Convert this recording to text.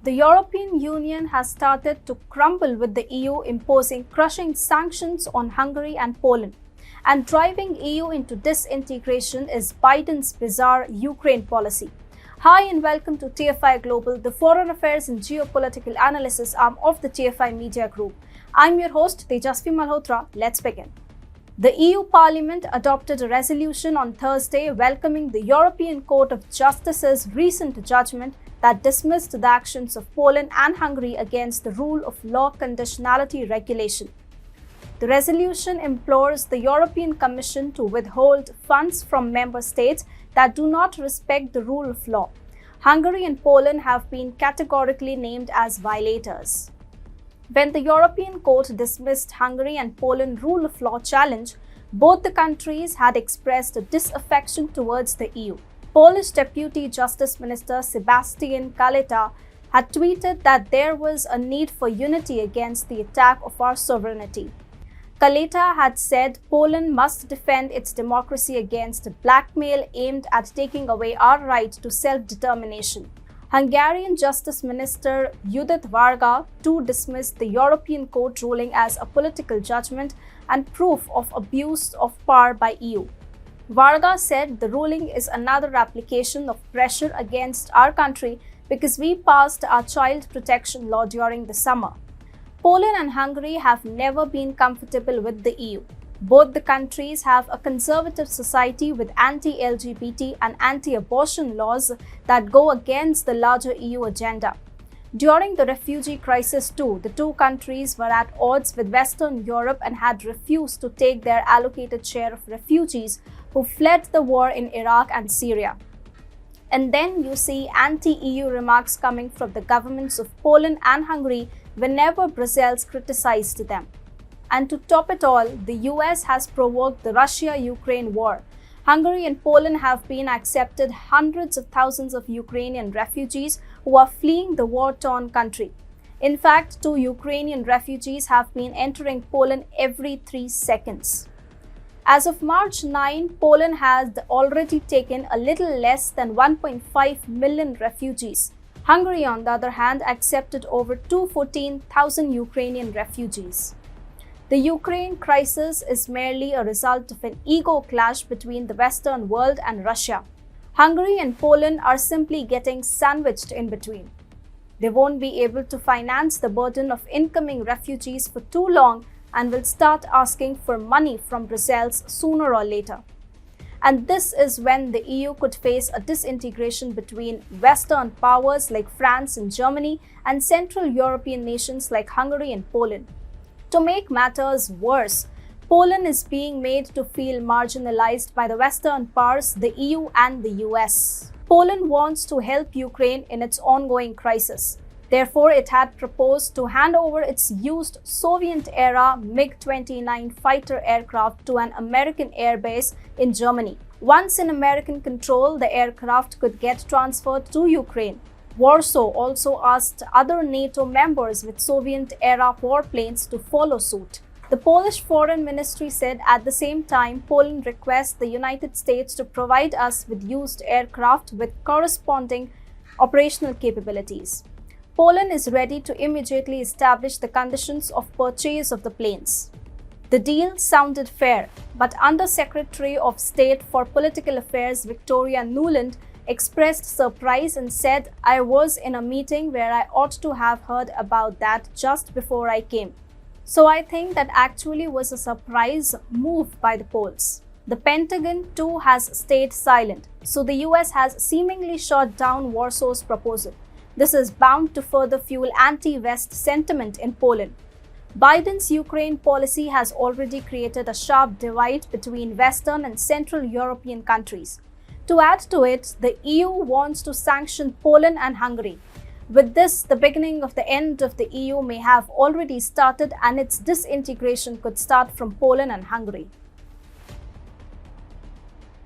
The European Union has started to crumble with the EU imposing crushing sanctions on Hungary and Poland. And driving EU into disintegration is Biden's bizarre Ukraine policy. Hi and welcome to TFI Global, the foreign affairs and geopolitical analysis arm of the TFI Media Group. I'm your host Tejasvi Malhotra. Let's begin. The EU Parliament adopted a resolution on Thursday welcoming the European Court of Justice's recent judgment that dismissed the actions of Poland and Hungary against the rule of law conditionality regulation. The resolution implores the European Commission to withhold funds from member states that do not respect the rule of law. Hungary and Poland have been categorically named as violators. When the European Court dismissed Hungary and Poland rule of law challenge, both the countries had expressed a disaffection towards the EU. Polish Deputy Justice Minister Sebastian Kaleta had tweeted that there was a need for unity against the attack of our sovereignty. Kaleta had said Poland must defend its democracy against blackmail aimed at taking away our right to self-determination. Hungarian Justice Minister Judith Varga too dismissed the European Court ruling as a political judgment and proof of abuse of power by EU. Varga said the ruling is another application of pressure against our country because we passed our child protection law during the summer. Poland and Hungary have never been comfortable with the EU. Both the countries have a conservative society with anti-LGBT and anti-abortion laws that go against the larger EU agenda. During the refugee crisis too, the two countries were at odds with Western Europe and had refused to take their allocated share of refugees who fled the war in Iraq and Syria. And then you see anti-EU remarks coming from the governments of Poland and Hungary whenever Brussels criticized them. And to top it all, the US has provoked the Russia-Ukraine war. Hungary and Poland have been accepted hundreds of thousands of Ukrainian refugees who are fleeing the war-torn country. In fact, 2 Ukrainian refugees have been entering Poland every 3 seconds. As of March 9, Poland has already taken a little less than 1.5 million refugees. Hungary, on the other hand, accepted over 214,000 Ukrainian refugees. The Ukraine crisis is merely a result of an ego clash between the Western world and Russia. Hungary and Poland are simply getting sandwiched in between. They won't be able to finance the burden of incoming refugees for too long and will start asking for money from Brussels sooner or later. And this is when the EU could face a disintegration between Western powers like France and Germany and Central European nations like Hungary and Poland. To make matters worse, Poland is being made to feel marginalized by the Western powers, the EU and the US. Poland wants to help Ukraine in its ongoing crisis. Therefore, it had proposed to hand over its used Soviet-era MiG-29 fighter aircraft to an American airbase in Germany. Once in American control, the aircraft could get transferred to Ukraine. Warsaw also asked other NATO members with Soviet-era warplanes to follow suit. The Polish Foreign Ministry said at the same time, Poland requests the United States to provide us with used aircraft with corresponding operational capabilities. Poland is ready to immediately establish the conditions of purchase of the planes. The deal sounded fair, but Under-Secretary of State for Political Affairs Victoria Nuland expressed surprise and said, "I was in a meeting where I ought to have heard about that just before I came." So I think that actually was a surprise move by the Poles. The Pentagon too has stayed silent, so the US has seemingly shot down Warsaw's proposal. This is bound to further fuel anti-West sentiment in Poland. Biden's Ukraine policy has already created a sharp divide between Western and Central European countries. To add to it, the EU wants to sanction Poland and Hungary. With this, the beginning of the end of the EU may have already started and its disintegration could start from Poland and Hungary.